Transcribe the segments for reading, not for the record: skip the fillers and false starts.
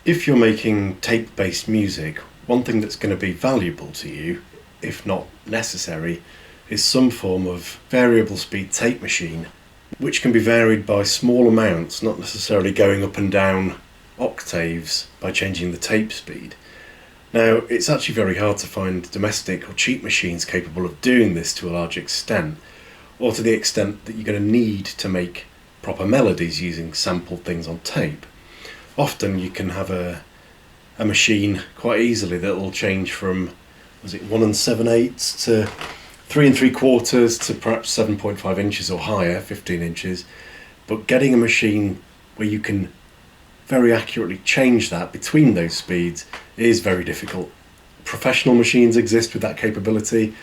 If you're making tape-based music, one thing that's going to be valuable to you, if not necessary, is some form of variable speed tape machine, which can be varied by small amounts, not necessarily going up and down octaves by changing the tape speed. Now, it's actually very hard to find domestic or cheap machines capable of doing this to a large extent, or to the extent that you're going to need to make proper melodies using sampled things on tape. Often you can have a machine quite easily that will change from, was it 1 7/8 to 3 3/4 to perhaps 7.5 inches or higher, 15 inches. But getting a machine where you can very accurately change that between those speeds is very difficult. Professional machines exist with that capability.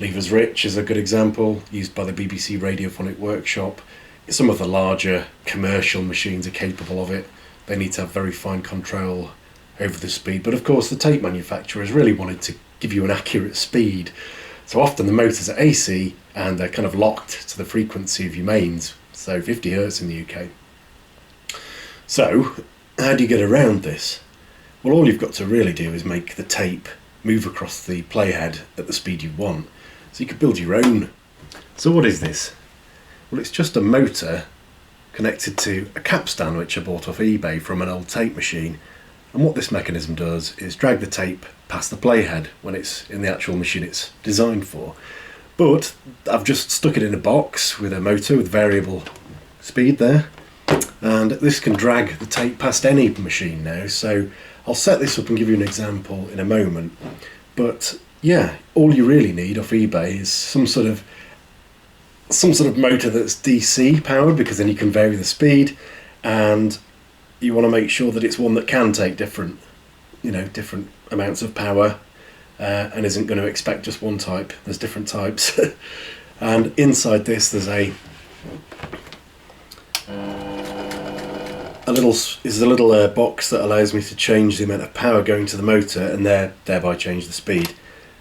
Lever's Rich is a good example, used by the BBC Radiophonic Workshop. Some of the larger commercial machines are capable of it. They need to have very fine control over the speed, but of course the tape manufacturers really wanted to give you an accurate speed. So often the motors are AC and they're kind of locked to the frequency of your mains, so 50 Hz in the UK. So how do you get around this? Well, all you've got to really do is make the tape move across the playhead at the speed you want. So you could build your own. So what is this? Well, it's just a motor connected to a capstan which I bought off eBay from an old tape machine, and what this mechanism does is drag the tape past the playhead when it's in the actual machine it's designed for. But I've just stuck it in a box with a motor with variable speed there, and this can drag the tape past any machine now. So I'll set this up and give you an example in a moment, but yeah, all you really need off eBay is some sort of motor that's DC powered, because then you can vary the speed, and you want to make sure that it's one that can take different amounts of power, and isn't going to expect just one type. There's different types. And inside this there's a little box that allows me to change the amount of power going to the motor and thereby change the speed.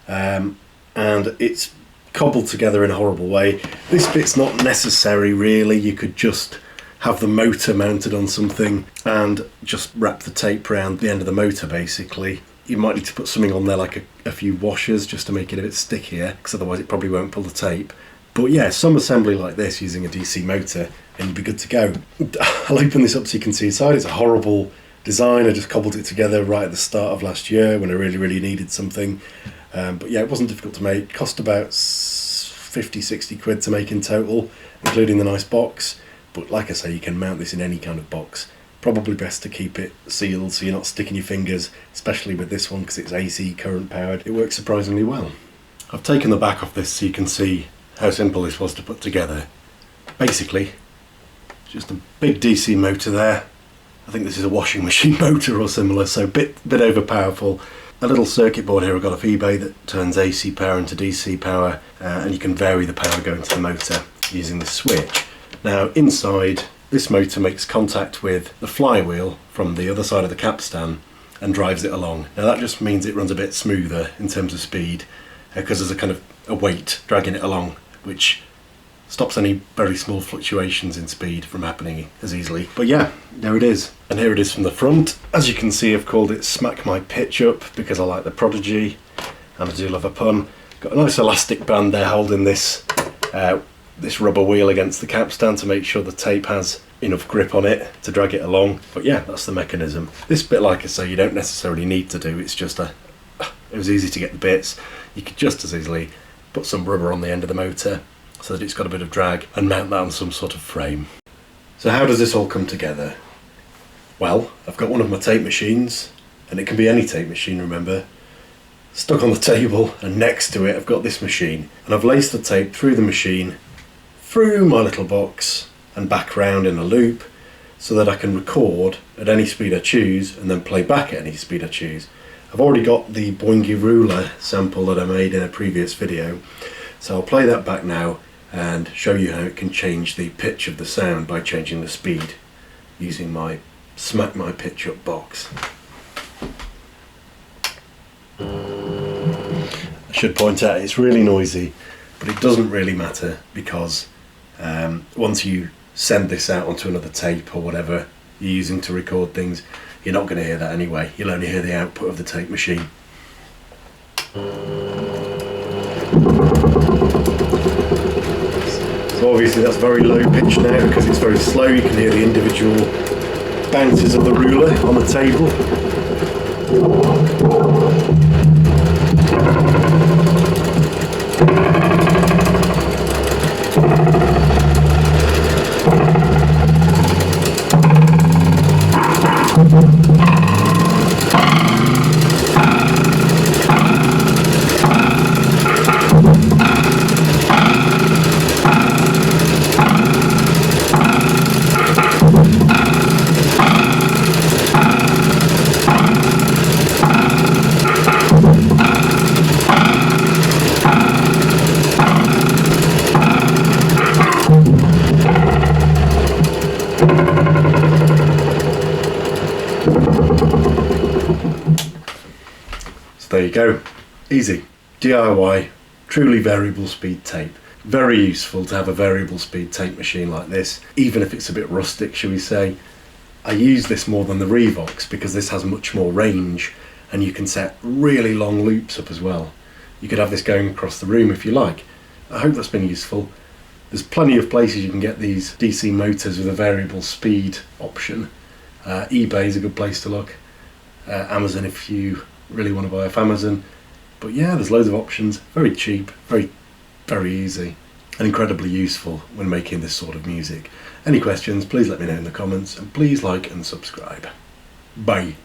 And it's cobbled together in a horrible way. This bit's not necessary really. You could just have the motor mounted on something and just wrap the tape around the end of the motor basically. You might need to put something on there like a few washers just to make it a bit stickier, because otherwise it probably won't pull the tape. But yeah, some assembly like this using a DC motor and you'll be good to go. I'll open this up so you can see inside. It's a horrible design. I just cobbled it together right at the start of last year when I really needed something. But yeah, it wasn't difficult to make. It cost about 50-60 quid to make in total, including the nice box. But like I say, you can mount this in any kind of box. Probably best to keep it sealed so you're not sticking your fingers, especially with this one because it's AC current powered. It works surprisingly well. I've taken the back off this so you can see how simple this was to put together. Basically, just a big DC motor there. I think this is a washing machine motor or similar, so a bit overpowerful. A little circuit board here I got off eBay that turns AC power into DC power, and you can vary the power going to the motor using the switch. Now inside, this motor makes contact with the flywheel from the other side of the capstan and drives it along. Now that just means it runs a bit smoother in terms of speed, because there's a kind of a weight dragging it along, which stops any very small fluctuations in speed from happening as easily. But yeah, there it is. And here it is from the front. As you can see, I've called it Smack My Pitch Up because I like the Prodigy and I do love a pun. Got a nice elastic band there holding this this rubber wheel against the capstan to make sure the tape has enough grip on it to drag it along. But yeah, that's the mechanism. This bit, like I say, you don't necessarily need to do. It's just it was easy to get the bits. You could just as easily put some rubber on the end of the motor so that it's got a bit of drag and mount that on some sort of frame. So how does this all come together? Well, I've got one of my tape machines, and it can be any tape machine, remember, stuck on the table, and next to it I've got this machine, and I've laced the tape through the machine, through my little box and back round in a loop so that I can record at any speed I choose and then play back at any speed I choose. I've already got the Boingy Ruler sample that I made in a previous video, so I'll play that back now and show you how it can change the pitch of the sound by changing the speed using my Smack My Pitch Up box. I should point out it's really noisy, but it doesn't really matter because once you send this out onto another tape or whatever you're using to record things, you're not going to hear that anyway. You'll only hear the output of the tape machine. So obviously that's very low pitch now because it's very slow. You can hear the individual bounces of the ruler on the table. There you go, easy, DIY, truly variable speed tape. Very useful to have a variable speed tape machine like this, even if it's a bit rustic, shall we say. I use this more than the Revox because this has much more range and you can set really long loops up as well. You could have this going across the room if you like. I hope that's been useful. There's plenty of places you can get these DC motors with a variable speed option. eBay is a good place to look. Amazon if you really want to buy off Amazon. But yeah, there's loads of options, very cheap, very easy, and incredibly useful when making this sort of music. Any questions, please let me know in the comments, and please like and subscribe. Bye.